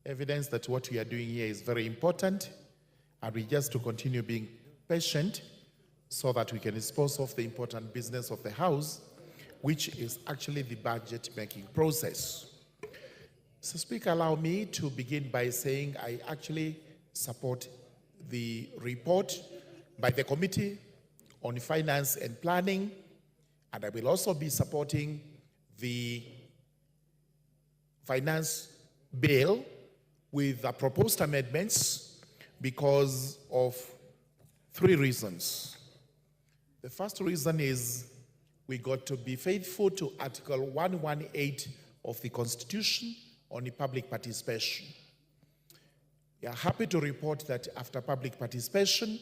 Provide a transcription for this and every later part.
evidence that what we are doing here is very important, and we just to continue being patient so that we can dispose of the important business of the House, which is actually the budget-making process. So, Speaker, allow me to begin by saying I actually support the report by the Committee on Finance and Planning, and I will also be supporting the finance bill with the proposed amendments because of three reasons. The first reason is we got to be faithful to Article 118 of the Constitution on the public participation. We are happy to report that after public participation,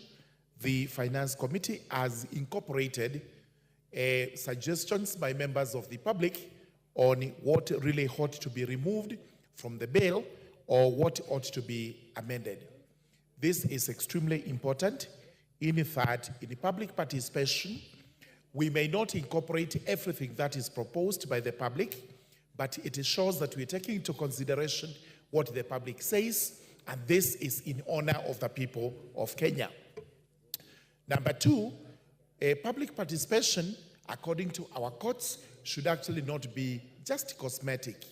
the Finance Committee has incorporated suggestions by members of the public on what really ought to be removed from the bill or what ought to be amended. This is extremely important in that in the public participation, we may not incorporate everything that is proposed by the public, but it shows that we're taking into consideration what the public says, and this is in honor of the people of Kenya. Number two, public participation, according to our courts, should actually not be just cosmetic.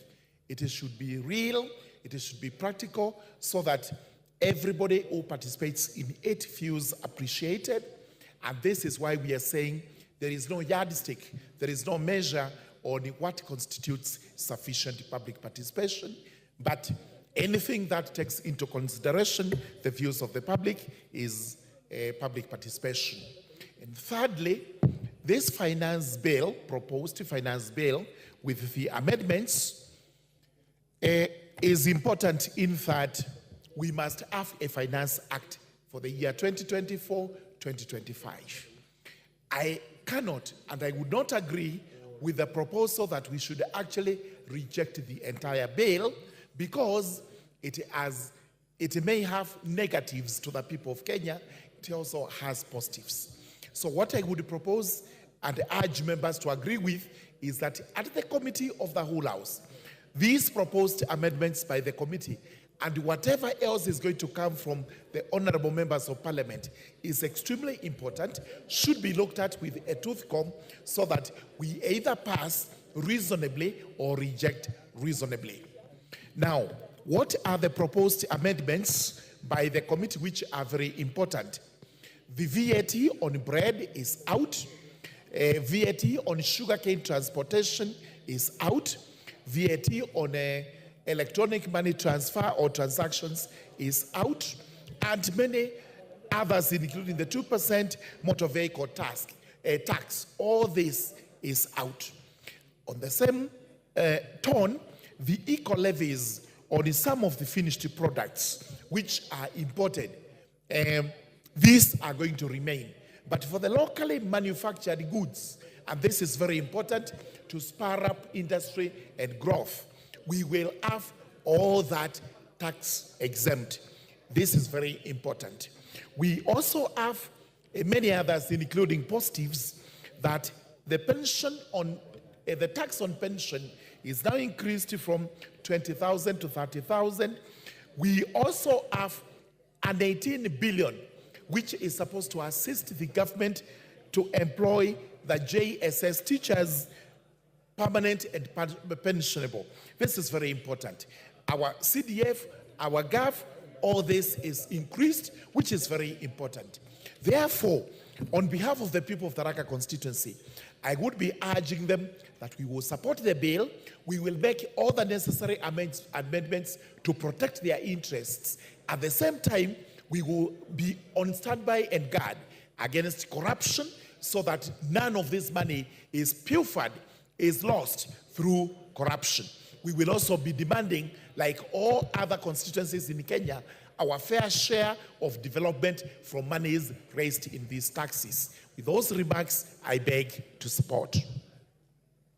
It should be real, it should be practical, so that everybody who participates in it feels appreciated. And this is why we are saying there is no yardstick, there is no measure on what constitutes sufficient public participation, but anything that takes into consideration the views of the public is public participation. And thirdly, this finance bill, proposed finance bill with the amendments, is important in that we must have a finance act for the year 2024-2025. I cannot and I would not agree with the proposal that we should actually reject the entire bill because it may have negatives to the people of Kenya. It also has positives. So what I would propose and urge members to agree with is that at the Committee of the Whole House, these proposed amendments by the committee and whatever else is going to come from the honorable members of parliament is extremely important, should be looked at with a tooth comb so that we either pass reasonably or reject reasonably. Now, what are the proposed amendments by the committee which are very important? The VAT on bread is out. VAT on sugarcane transportation is out. VAT on electronic money transfer or transactions is out. And many others, including the 2% motor vehicle tax. All this is out. On the same tone, the eco-levies on some of the finished products which are imported, these are going to remain. But for the locally manufactured goods, and this is very important to spur up industry and growth, we will have all that tax exempt. This is very important. We also have many others, including positives, that the pension on the tax on pension is now increased from 20,000 to 30,000. We also have an 18 billion, which is supposed to assist the government to employ the JSS teachers, permanent and pensionable. This is very important. Our CDF, our GAF, all this is increased, which is very important. Therefore, on behalf of the people of Tharaka constituency, I would be urging them that we will support the bill. We will make all the necessary amendments to protect their interests. At the same time, we will be on standby and guard against corruption so that none of this money is pilfered, is lost through corruption. We will also be demanding, like all other constituencies in Kenya, our fair share of development from monies raised in these taxes. With those remarks, I beg to support.